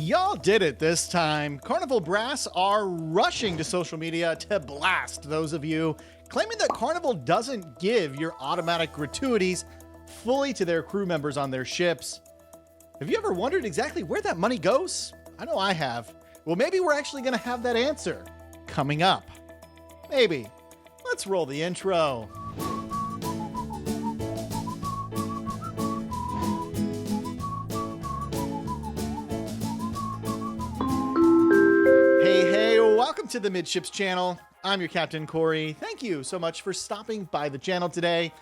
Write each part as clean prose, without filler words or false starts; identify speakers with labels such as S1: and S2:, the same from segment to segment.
S1: Y'all did it this time. Carnival brass are rushing to social media to blast those of you claiming that Carnival doesn't give your automatic gratuities fully to their crew members on their ships. Have you ever wondered exactly where that money goes? I know I have. Well, maybe we're actually going to have that answer coming up. Maybe. Let's roll the intro. Welcome to the Midships channel. I'm your Captain Corey. Thank you so much for stopping by the channel today.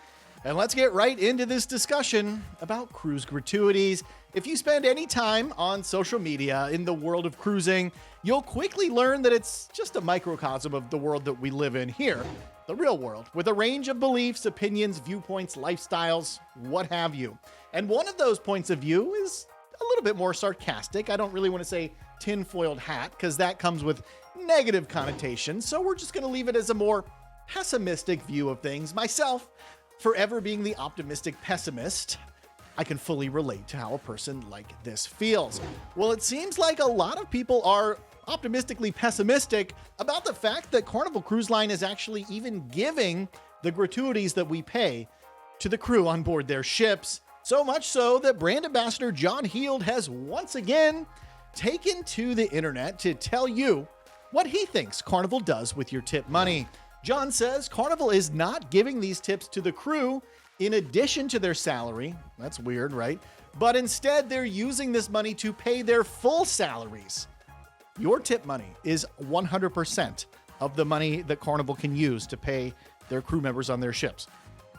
S1: And let's get right into this discussion about cruise gratuities. If you spend any time on social media in the world of cruising, you'll quickly learn that it's just a microcosm of the world that we live in here, the real world, with a range of beliefs, opinions, viewpoints, lifestyles, what have you. And one of those points of view is a little bit more sarcastic. I don't really want to say tinfoiled hat because that comes with negative connotations, so we're just going to leave it as a more pessimistic view of things. Myself, forever being the optimistic pessimist, I can fully relate to how a person like this feels. Well, it seems like a lot of people are optimistically pessimistic about the fact that Carnival Cruise Line is actually even giving the gratuities that we pay to the crew on board their ships. So much so that brand ambassador John Heald has once again taken to the internet to tell you what he thinks Carnival does with your tip money. John says Carnival is not giving these tips to the crew in addition to their salary. That's weird, right? But instead, they're using this money to pay their full salaries. Your tip money is 100% of the money that Carnival can use to pay their crew members on their ships.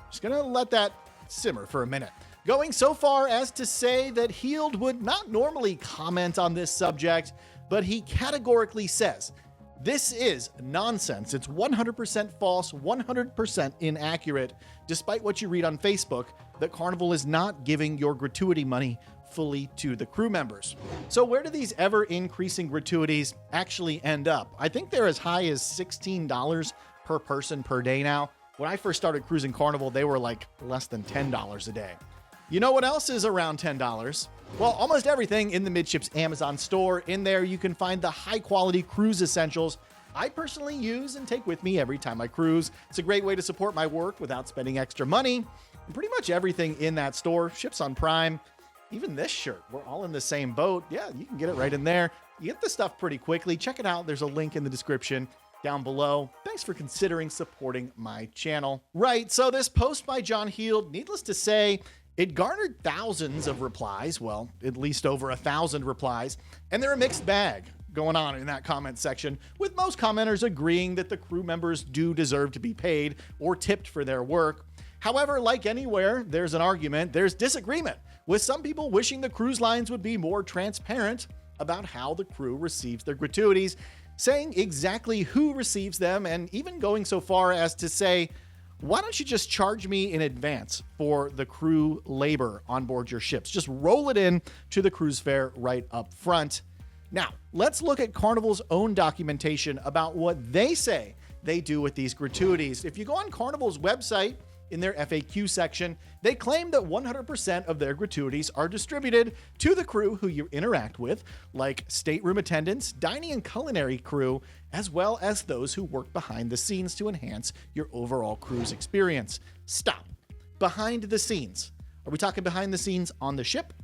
S1: Just gonna let that simmer for a minute. Going so far as to say that Heald would not normally comment on this subject, but he categorically says, this is nonsense. It's 100% false, 100% inaccurate, despite what you read on Facebook, that Carnival is not giving your gratuity money fully to the crew members. So where do these ever-increasing gratuities actually end up? I think they're as high as $16 per person per day now. When I first started cruising Carnival, they were like less than $10 a day. You know what else is around $10? Well, almost everything in the Midships Amazon store. In there, you can find the high-quality cruise essentials I personally use and take with me every time I cruise. It's a great way to support my work without spending extra money. And pretty much everything in that store ships on Prime. Even this shirt, we're all in the same boat. Yeah, you can get it right in there. You get this stuff pretty quickly. Check it out. There's a link in the description down below. Thanks for considering supporting my channel. Right, so this post by John Heald, needless to say, it garnered thousands of replies, well, at least over 1,000 replies, and they're a mixed bag going on in that comment section, with most commenters agreeing that the crew members do deserve to be paid or tipped for their work. However, like anywhere, there's an argument, there's disagreement, with some people wishing the cruise lines would be more transparent about how the crew receives their gratuities, saying exactly who receives them, and even going so far as to say, why don't you just charge me in advance for the crew labor on board your ships? Just roll it in to the cruise fare right up front. Now, let's look at Carnival's own documentation about what they say they do with these gratuities. If you go on Carnival's website, in their FAQ section, they claim that 100% of their gratuities are distributed to the crew who you interact with, like stateroom attendants, dining and culinary crew, as well as those who work behind the scenes to enhance your overall cruise experience. Stop. Behind the scenes. Are we talking behind the scenes on the ship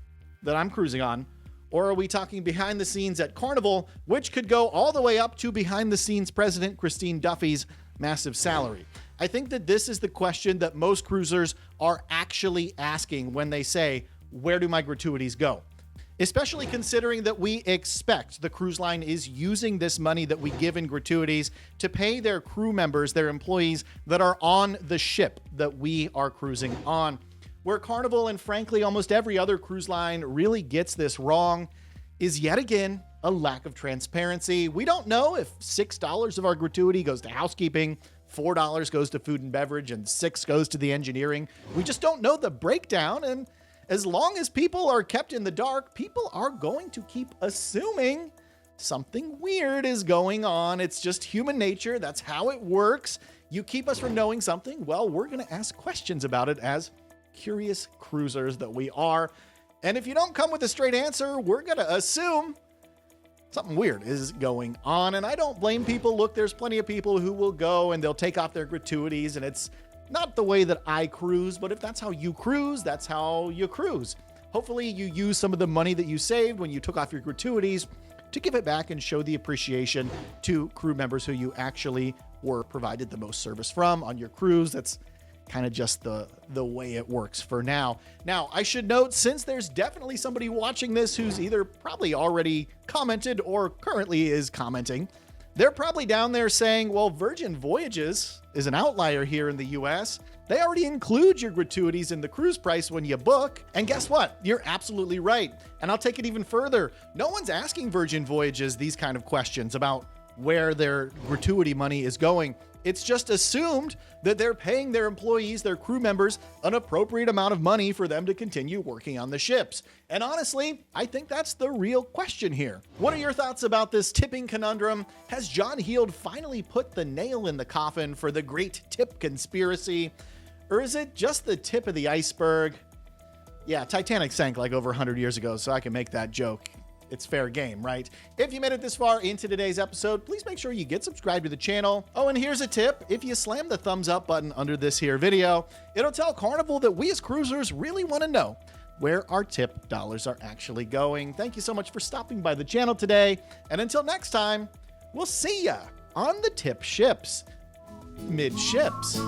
S1: that I'm cruising on? Or are we talking behind the scenes at Carnival, which could go all the way up to behind the scenes President Christine Duffy's massive salary? I think that this is the question that most cruisers are actually asking when they say, where do my gratuities go? Especially considering that we expect the cruise line is using this money that we give in gratuities to pay their crew members, their employees that are on the ship that we are cruising on. Where Carnival and frankly almost every other cruise line really gets this wrong is yet again a lack of transparency. We don't know if $6 of our gratuity goes to housekeeping, $4 goes to food and beverage, and $6 goes to the engineering. We just don't know the breakdown, and as long as people are kept in the dark, people are going to keep assuming something weird is going on. It's just human nature. That's how it works. You keep us from knowing something, well, we're going to ask questions about it as curious cruisers that we are. And if you don't come with a straight answer, we're going to assume something weird is going on, and I don't blame people. Look, there's plenty of people who will go and they'll take off their gratuities, and it's not the way that I cruise, but if that's how you cruise, that's how you cruise. Hopefully you use some of the money that you saved when you took off your gratuities to give it back and show the appreciation to crew members who you actually were provided the most service from on your cruise. That's kind of just the way it works for now. Now, I should note, since there's definitely somebody watching this who's either probably already commented or currently is commenting, they're probably down there saying, well, Virgin Voyages is an outlier here in the US. They already include your gratuities in the cruise price when you book. And guess what? You're absolutely right. And I'll take it even further. No one's asking Virgin Voyages these kind of questions about where their gratuity money is going. It's just assumed that they're paying their employees, their crew members, an appropriate amount of money for them to continue working on the ships. And honestly, I think that's the real question here. What are your thoughts about this tipping conundrum? Has John Heald finally put the nail in the coffin for the great tip conspiracy? Or is it just the tip of the iceberg? Yeah, Titanic sank like over 100 years ago, so I can make that joke. It's fair game, right? If you made it this far into today's episode, please make sure you get subscribed to the channel. Oh, and here's a tip. If you slam the thumbs up button under this here video, it'll tell Carnival that we as cruisers really want to know where our tip dollars are actually going. Thank you so much for stopping by the channel today. And until next time, we'll see ya on the tip ships, Midships.